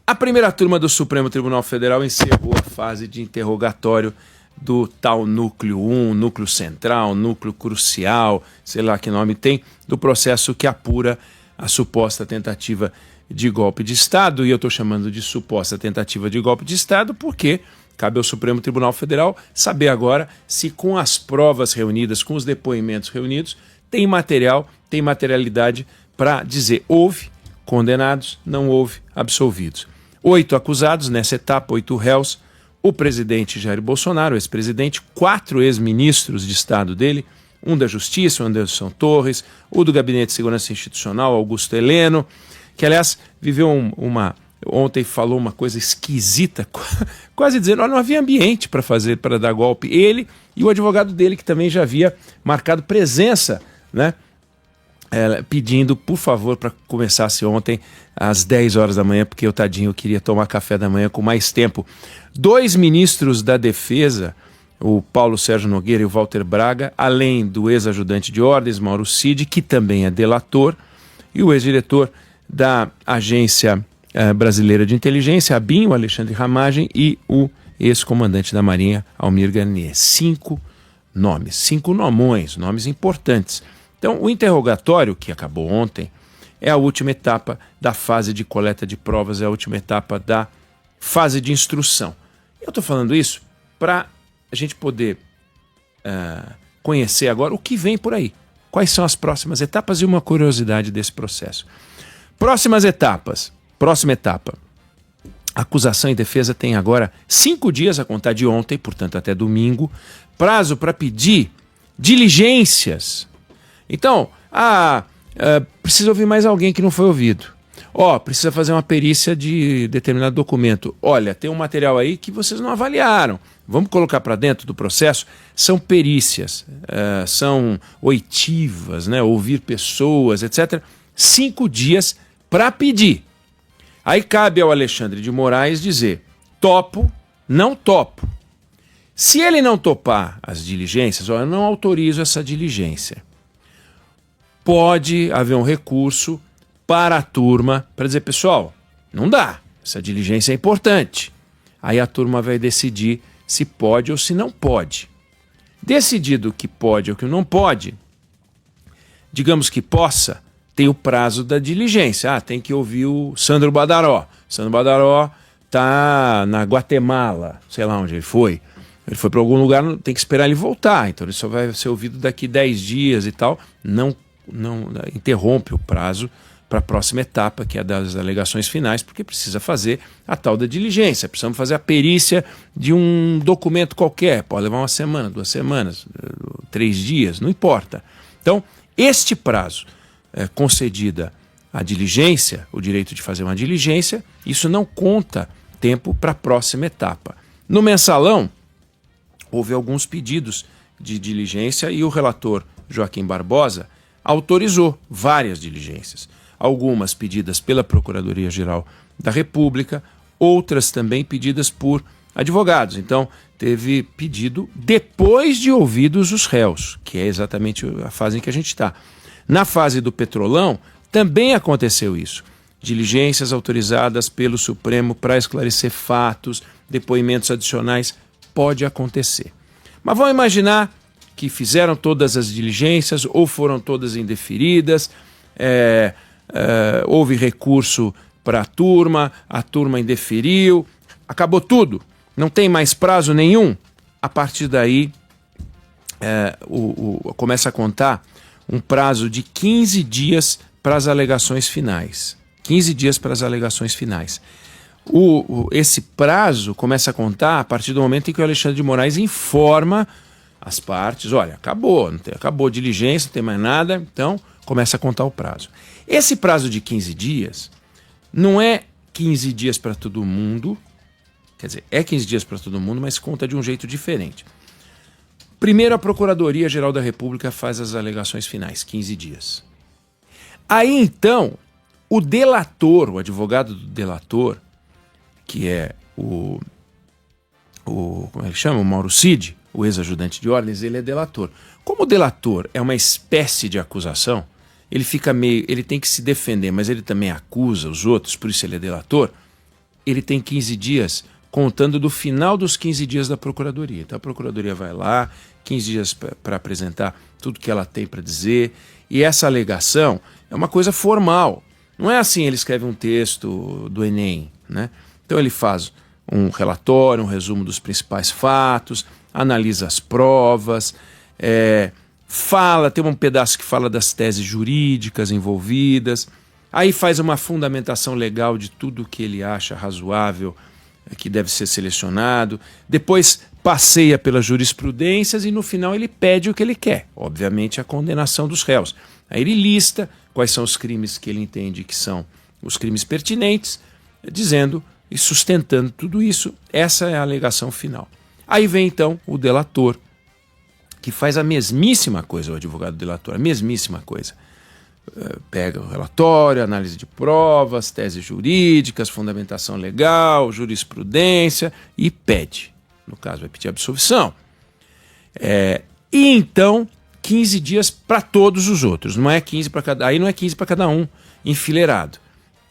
A primeira turma do Supremo Tribunal Federal encerrou a fase de interrogatório do tal núcleo 1, núcleo central, núcleo crucial, sei lá que nome tem, do processo que apura a suposta tentativa de golpe de Estado. E eu estou chamando de suposta tentativa de golpe de Estado porque cabe ao Supremo Tribunal Federal saber agora se com as provas reunidas, com os depoimentos reunidos, tem material, tem materialidade para dizer houve condenados, não houve absolvidos. 8 acusados nessa etapa, 8 réus, o presidente Jair Bolsonaro, o ex-presidente, 4 ex-ministros de Estado dele, um da Justiça, o Anderson Torres, o do Gabinete de Segurança Institucional, Augusto Heleno, que aliás viveu ontem falou uma coisa esquisita, quase dizendo, não havia ambiente para dar golpe. Ele e o advogado dele, que também já havia marcado presença, né? Pedindo, por favor, para começasse ontem às 10 horas da manhã, porque o tadinho queria tomar café da manhã com mais tempo. 2 ministros da Defesa, o Paulo Sérgio Nogueira e o Walter Braga, além do ex-ajudante de ordens, Mauro Cid, que também é delator, e o ex-diretor da Agência Brasileira de Inteligência, a ABIN, o Alexandre Ramagem, e o ex-comandante da Marinha, Almir Garnier. 5 nomes, 5 nomões, nomes importantes. Então, o interrogatório, que acabou ontem, é a última etapa da fase de coleta de provas, é a última etapa da fase de instrução. Eu estou falando isso para a gente poder conhecer agora o que vem por aí. Quais são as próximas etapas e uma curiosidade desse processo. Próximas etapas. Próxima etapa. Acusação e defesa tem agora 5 dias a contar de ontem, portanto até domingo, prazo para pedir diligências. Então, precisa ouvir mais alguém que não foi ouvido. Precisa fazer uma perícia de determinado documento. Olha, tem um material aí que vocês não avaliaram. Vamos colocar para dentro do processo? São perícias, são oitivas, né? Ouvir pessoas, etc. 5 dias para pedir. Aí cabe ao Alexandre de Moraes dizer, topo, não topo. Se ele não topar as diligências, eu não autorizo essa diligência. Pode haver um recurso para a turma para dizer, pessoal, não dá, essa diligência é importante. Aí a turma vai decidir se pode ou se não pode. Decidido que pode ou que não pode, digamos que possa, tem o prazo da diligência. Tem que ouvir o Sandro Badaró. Sandro Badaró está na Guatemala, sei lá onde ele foi. Ele foi para algum lugar, tem que esperar ele voltar. Então ele só vai ser ouvido daqui 10 dias e tal. Não interrompe o prazo para a próxima etapa, que é das alegações finais, porque precisa fazer a tal da diligência. Precisamos fazer a perícia de um documento qualquer. Pode levar 1 semana, 2 semanas, 3 dias, não importa. Então, este prazo concedida a diligência, o direito de fazer uma diligência, isso não conta tempo para a próxima etapa. No mensalão, houve alguns pedidos de diligência e o relator Joaquim Barbosa autorizou várias diligências. Algumas pedidas pela Procuradoria-Geral da República, outras também pedidas por advogados. Então, teve pedido depois de ouvidos os réus, que é exatamente a fase em que a gente está. Na fase do Petrolão, também aconteceu isso. Diligências autorizadas pelo Supremo para esclarecer fatos, depoimentos adicionais, pode acontecer. Mas vamos imaginar que fizeram todas as diligências ou foram todas indeferidas, houve recurso para a turma indeferiu, acabou tudo, não tem mais prazo nenhum. A partir daí, começa a contar um prazo de 15 dias para as alegações finais. 15 dias para as alegações finais. Esse prazo começa a contar a partir do momento em que o Alexandre de Moraes informa as partes, olha, acabou a diligência, não tem mais nada, então começa a contar o prazo. Esse prazo de 15 dias não é 15 dias para todo mundo, quer dizer, é 15 dias para todo mundo, mas conta de um jeito diferente. Primeiro, a Procuradoria-Geral da República faz as alegações finais, 15 dias. Aí, então, o delator, o advogado do delator, que é como ele chama? O Mauro Cid, o ex-ajudante de ordens, ele é delator. Como o delator é uma espécie de acusação, ele tem que se defender, mas ele também acusa os outros, por isso ele é delator, ele tem 15 dias, contando do final dos 15 dias da Procuradoria. Então a Procuradoria vai lá, 15 dias para apresentar tudo que ela tem para dizer, e essa alegação é uma coisa formal. Não é assim, ele escreve um texto do Enem, né? Então ele faz um relatório, um resumo dos principais fatos, analisa as provas, tem um pedaço que fala das teses jurídicas envolvidas, aí faz uma fundamentação legal de tudo que ele acha razoável, que deve ser selecionado, depois passeia pelas jurisprudências e no final ele pede o que ele quer, obviamente a condenação dos réus. Aí ele lista quais são os crimes que ele entende que são os crimes pertinentes, dizendo e sustentando tudo isso. Essa é a alegação final. Aí vem então o delator, que faz a mesmíssima coisa, o advogado delator, a mesmíssima coisa. Pega o relatório, análise de provas, teses jurídicas, fundamentação legal, jurisprudência e pede. No caso, vai pedir absolvição. E então, 15 dias para todos os outros. Não é 15 para cada. Aí não é 15 para cada um, enfileirado.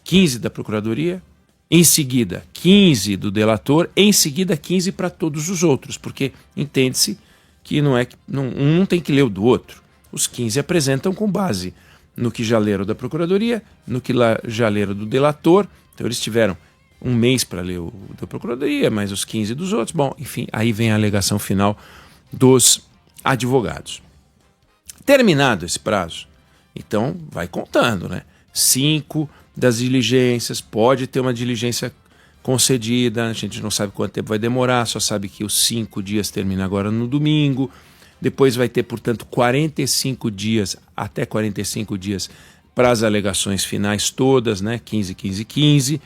15 da Procuradoria, em seguida 15 do delator, em seguida 15 para todos os outros, porque entende-se que um não tem que ler o do outro. Os 15 apresentam com base no que já leram da Procuradoria, no que já leram do delator. Então eles tiveram um mês para ler o da Procuradoria, mais os 15 dos outros. Bom, enfim, aí vem a alegação final dos advogados. Terminado esse prazo, então vai contando, né? 5 das diligências, pode ter uma diligência concedida, a gente não sabe quanto tempo vai demorar, só sabe que os 5 dias termina agora no domingo. Depois vai ter, portanto, 45 dias, até 45 dias, para as alegações finais todas, né? 15, 15, 15.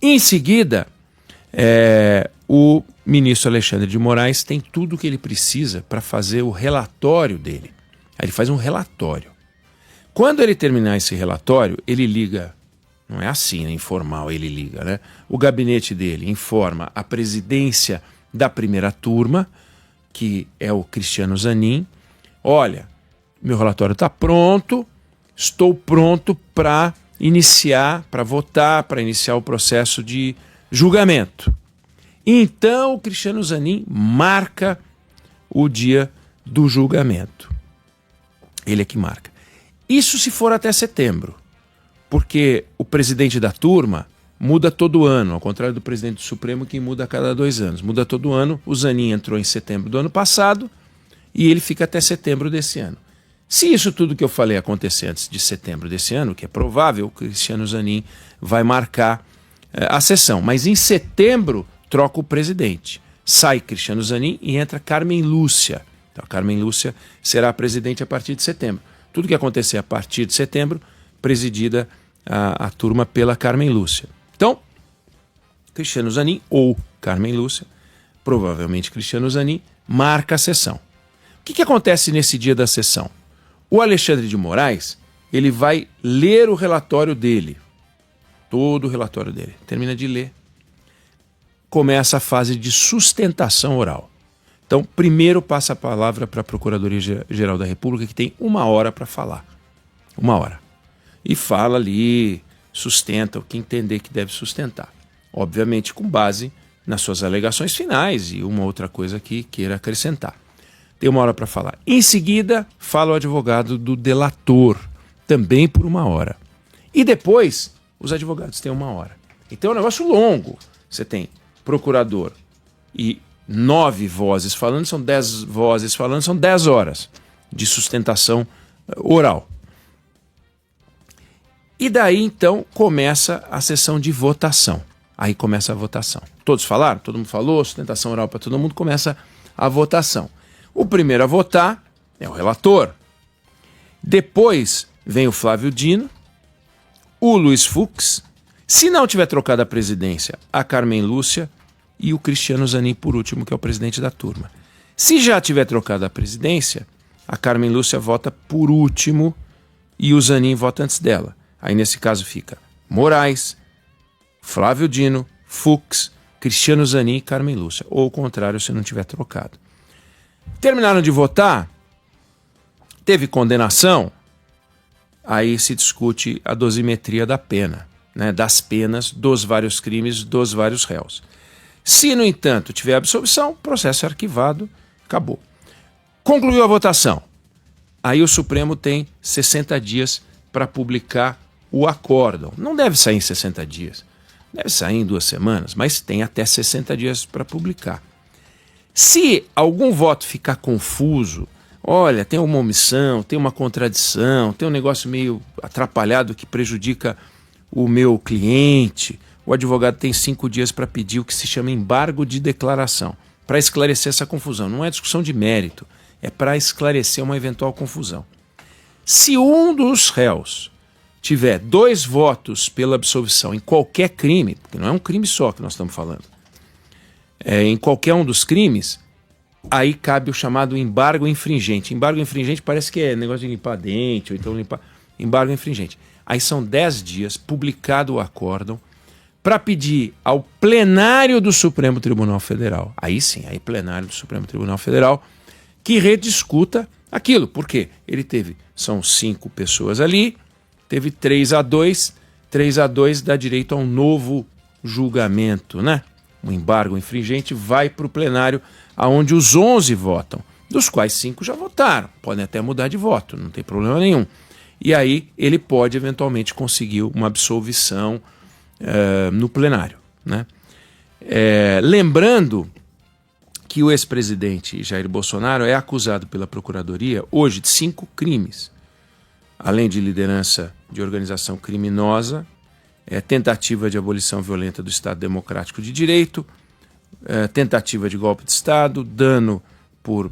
Em seguida, o ministro Alexandre de Moraes tem tudo o que ele precisa para fazer o relatório dele. Aí ele faz um relatório. Quando ele terminar esse relatório, ele liga, não é assim, né? Informal, ele liga, né? O gabinete dele informa a presidência da primeira turma, que é o Cristiano Zanin. Olha, meu relatório está pronto, estou pronto para iniciar, para votar, para iniciar o processo de julgamento. Então o Cristiano Zanin marca o dia do julgamento. Ele é que marca. Isso se for até setembro, porque o presidente da turma muda todo ano, ao contrário do presidente do Supremo, que muda a cada 2 anos. Muda todo ano. O Zanin entrou em setembro do ano passado e ele fica até setembro desse ano. Se isso tudo que eu falei acontecer antes de setembro desse ano, que é provável, o Cristiano Zanin vai marcar a sessão. Mas em setembro troca o presidente. Sai Cristiano Zanin e entra Carmen Lúcia. Então a Carmen Lúcia será a presidente a partir de setembro. Tudo que acontecer a partir de setembro, presidida a turma pela Carmen Lúcia. Então, Cristiano Zanin ou Carmen Lúcia, provavelmente Cristiano Zanin, marca a sessão. O que acontece nesse dia da sessão? O Alexandre de Moraes, ele vai ler o relatório dele, todo o relatório dele. Termina de ler, começa a fase de sustentação oral. Então, primeiro passa a palavra para a Procuradoria-Geral da República, que tem 1 hora para falar. 1 hora. E fala ali, sustenta o que entender que deve sustentar. Obviamente com base nas suas alegações finais e uma outra coisa que queira acrescentar. Tem 1 hora para falar. Em seguida, fala o advogado do delator, também por 1 hora. E depois, os advogados têm 1 hora. Então é um negócio longo. Você tem procurador e 9 vozes falando, são 10 vozes falando, são 10 horas de sustentação oral. E daí, então, começa a sessão de votação. Aí começa a votação. Todos falaram? Todo mundo falou? Sustentação oral para todo mundo, começa a votação. O primeiro a votar é o relator. Depois vem o Flávio Dino, o Luiz Fux. Se não tiver trocado a presidência, a Carmen Lúcia e o Cristiano Zanin por último, que é o presidente da turma. Se já tiver trocado a presidência, a Carmen Lúcia vota por último e o Zanin vota antes dela. Aí nesse caso fica Moraes, Flávio Dino, Fux, Cristiano Zanin e Carmen Lúcia. Ou o contrário, se não tiver trocado. Terminaram de votar, teve condenação, aí se discute a dosimetria da pena. né, das penas dos vários crimes dos vários réus. Se, no entanto, tiver absolvição, o processo é arquivado, acabou. Concluiu a votação. Aí o Supremo tem 60 dias para publicar o acórdão. Não deve sair em 60 dias, deve sair em 2 semanas, mas tem até 60 dias para publicar. Se algum voto ficar confuso, olha, tem uma omissão, tem uma contradição, tem um negócio meio atrapalhado que prejudica o meu cliente, o advogado tem 5 dias para pedir o que se chama embargo de declaração, para esclarecer essa confusão. Não é discussão de mérito, é para esclarecer uma eventual confusão. Se um dos réus tiver 2 votos pela absolvição em qualquer crime, porque não é um crime só que nós estamos falando, em qualquer um dos crimes, aí cabe o chamado embargo infringente. Embargo infringente parece que é negócio de limpar dente, ou então limpar... Embargo infringente. Aí são 10 dias, publicado o acórdão, para pedir ao plenário do Supremo Tribunal Federal, aí sim, aí plenário do Supremo Tribunal Federal, que rediscuta aquilo. Por quê? São 5 pessoas ali, teve 3-2, 3-2 dá direito a um novo julgamento, né? Um embargo infringente vai para o plenário, onde os 11 votam, dos quais 5 já votaram, podem até mudar de voto, não tem problema nenhum. E aí ele pode eventualmente conseguir uma absolvição no plenário, né? Lembrando que o ex-presidente Jair Bolsonaro é acusado pela Procuradoria hoje de 5 crimes, além de liderança de organização criminosa, tentativa de abolição violenta do Estado Democrático de Direito, tentativa de golpe de Estado, dano por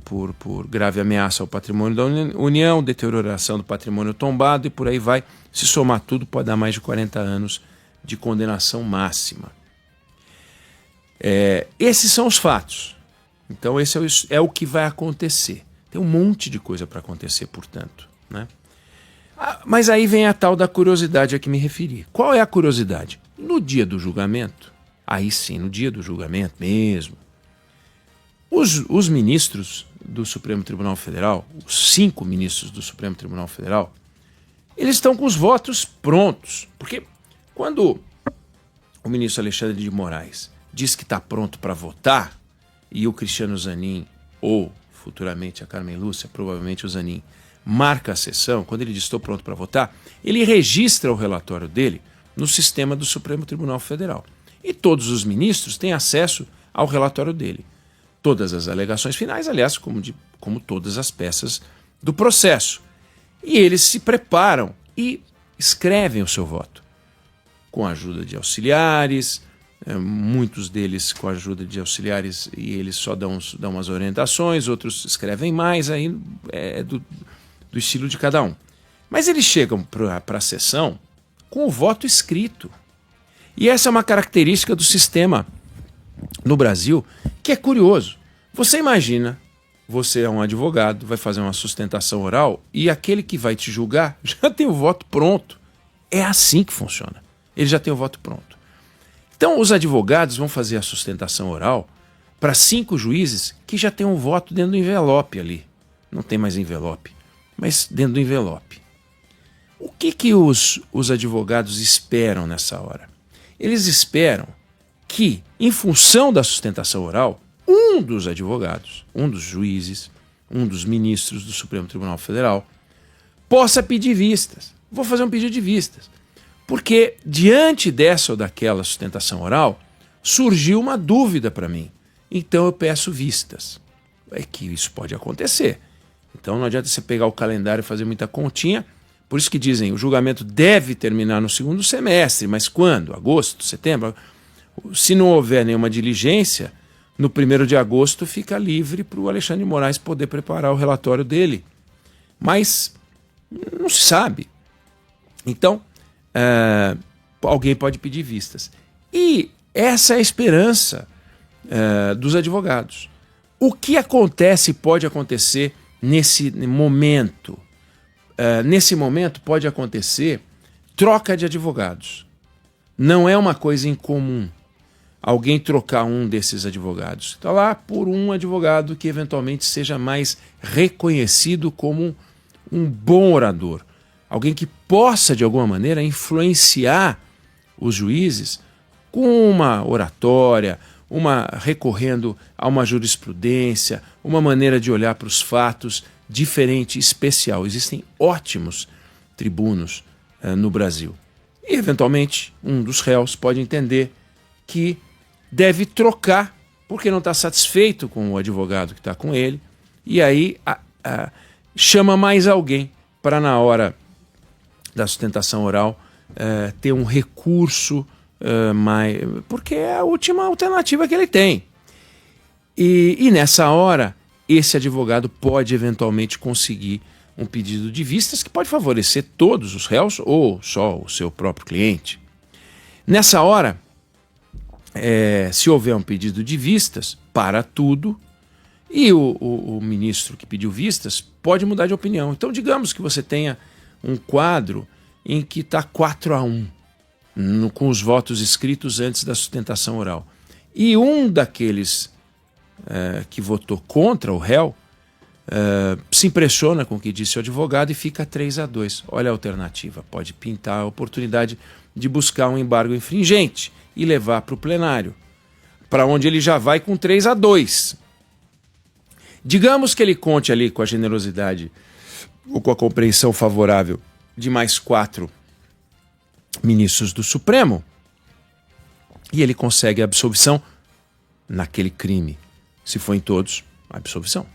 grave ameaça ao patrimônio da União, deterioração do patrimônio tombado e por aí vai. Se somar tudo, pode dar mais de 40 anos de condenação máxima. Esses são os fatos. Então esse é o que vai acontecer. Tem um monte de coisa para acontecer, portanto, né? Mas aí vem a tal da curiosidade a que me referi. Qual é a curiosidade? No dia do julgamento, aí sim, no dia do julgamento mesmo, os ministros do Supremo Tribunal Federal, os 5 ministros do Supremo Tribunal Federal, eles estão com os votos prontos. Porque quando o ministro Alexandre de Moraes diz que está pronto para votar, e o Cristiano Zanin, ou futuramente a Carmen Lúcia, provavelmente o Zanin, marca a sessão, quando ele diz estou pronto para votar, ele registra o relatório dele no sistema do Supremo Tribunal Federal. E todos os ministros têm acesso ao relatório dele. Todas as alegações finais, aliás, como todas as peças do processo. E eles se preparam e escrevem o seu voto, com a ajuda de auxiliares, muitos deles com a ajuda de auxiliares e eles só dão umas orientações, outros escrevem mais, aí é do estilo de cada um. Mas eles chegam para a sessão com o voto escrito. E essa é uma característica do sistema no Brasil que é curioso. Você imagina, você é um advogado, vai fazer uma sustentação oral e aquele que vai te julgar já tem o voto pronto. É assim que funciona. Ele já tem o voto pronto. Então os advogados vão fazer a sustentação oral para 5 juízes que já têm um voto dentro do envelope ali. Não tem mais envelope, mas dentro do envelope. O que os advogados esperam nessa hora? Eles esperam que, em função da sustentação oral, um dos advogados, um dos juízes, um dos ministros do Supremo Tribunal Federal, possa pedir vistas. Vou fazer um pedido de vistas. Porque, diante dessa ou daquela sustentação oral, surgiu uma dúvida para mim. Então eu peço vistas. É que isso pode acontecer. Então não adianta você pegar o calendário e fazer muita continha. Por isso que dizem, o julgamento deve terminar no 2º semestre, mas quando? Agosto, setembro? Se não houver nenhuma diligência, no 1º de agosto fica livre para o Alexandre de Moraes poder preparar o relatório dele. Mas não se sabe. Então, alguém pode pedir vistas. E essa é a esperança dos advogados. O que acontece pode acontecer nesse momento? Nesse momento pode acontecer troca de advogados. Não é uma coisa incomum alguém trocar um desses advogados. Está lá por um advogado que eventualmente seja mais reconhecido como um bom orador. Alguém que possa, de alguma maneira, influenciar os juízes com uma oratória, recorrendo a uma jurisprudência, uma maneira de olhar para os fatos diferente, especial. Existem ótimos tribunos no Brasil. E, eventualmente, um dos réus pode entender que deve trocar porque não está satisfeito com o advogado que está com ele, e aí chama mais alguém para, na hora da sustentação oral, ter um recurso porque é a última alternativa que ele tem. E nessa hora, esse advogado pode eventualmente conseguir um pedido de vistas que pode favorecer todos os réus ou só o seu próprio cliente. Nessa hora, se houver um pedido de vistas, para tudo, e o ministro que pediu vistas pode mudar de opinião. Então, digamos que você tenha um quadro em que está 4-1, com os votos escritos antes da sustentação oral. E um daqueles que votou contra o réu se impressiona com o que disse o advogado e fica 3-2. Olha a alternativa, pode pintar a oportunidade de buscar um embargo infringente e levar para o plenário, para onde ele já vai com 3-2. Digamos que ele conte ali com a generosidade ou com a compreensão favorável de mais 4 ministros do Supremo e ele consegue a absolvição naquele crime. Se for em todos, a absolvição.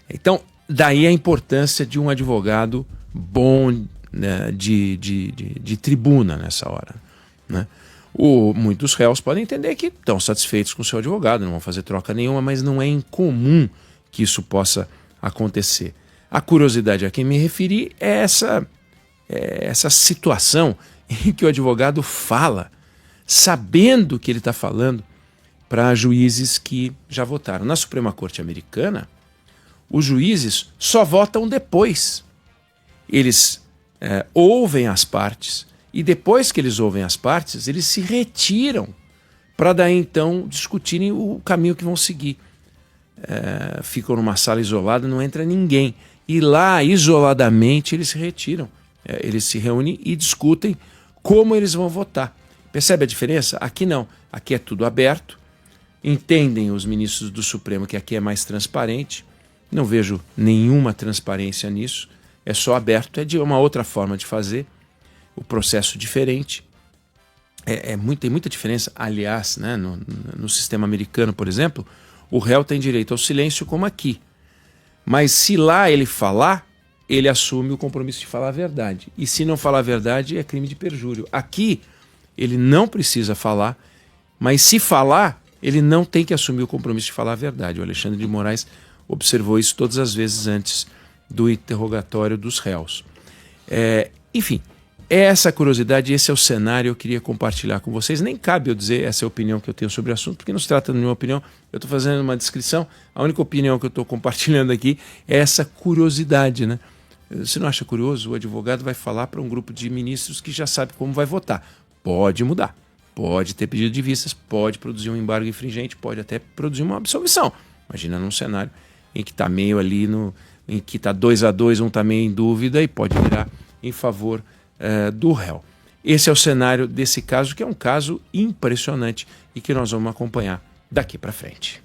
Então, daí a importância de um advogado bom, né, de tribuna nessa hora, né? Muitos réus podem entender que estão satisfeitos com o seu advogado, não vão fazer troca nenhuma, mas não é incomum que isso possa acontecer. A curiosidade a quem me referi é essa situação em que o advogado fala, sabendo que ele está falando para juízes que já votaram. Na Suprema Corte Americana, os juízes só votam depois. Eles ouvem as partes e depois que eles ouvem as partes, eles se retiram para daí então discutirem o caminho que vão seguir. Ficam numa sala isolada, não entra ninguém. E lá, isoladamente, eles se retiram. Eles se reúnem e discutem como eles vão votar. Percebe a diferença? Aqui não. Aqui é tudo aberto. Entendem os ministros do Supremo que aqui é mais transparente. Não vejo nenhuma transparência nisso. É só aberto. É de uma outra forma de fazer. O processo diferente. Tem muita diferença. Aliás, né, no sistema americano, por exemplo, o réu tem direito ao silêncio como aqui. Mas se lá ele falar, ele assume o compromisso de falar a verdade. E se não falar a verdade, é crime de perjúrio. Aqui, ele não precisa falar, mas se falar, ele não tem que assumir o compromisso de falar a verdade. O Alexandre de Moraes observou isso todas as vezes antes do interrogatório dos réus. Enfim, essa curiosidade, esse é o cenário que eu queria compartilhar com vocês. Nem cabe eu dizer essa é a opinião que eu tenho sobre o assunto, porque não se trata de nenhuma opinião. Eu estou fazendo uma descrição. A única opinião que eu estou compartilhando aqui é essa curiosidade, né? Você não acha curioso? O advogado vai falar para um grupo de ministros que já sabe como vai votar. Pode mudar, pode ter pedido de vistas, pode produzir um embargo infringente, pode até produzir uma absolvição. Imagina num cenário em que está meio ali, em que está 2-2, um está meio em dúvida e pode virar em favor do réu. Esse é o cenário desse caso, que é um caso impressionante e que nós vamos acompanhar daqui para frente.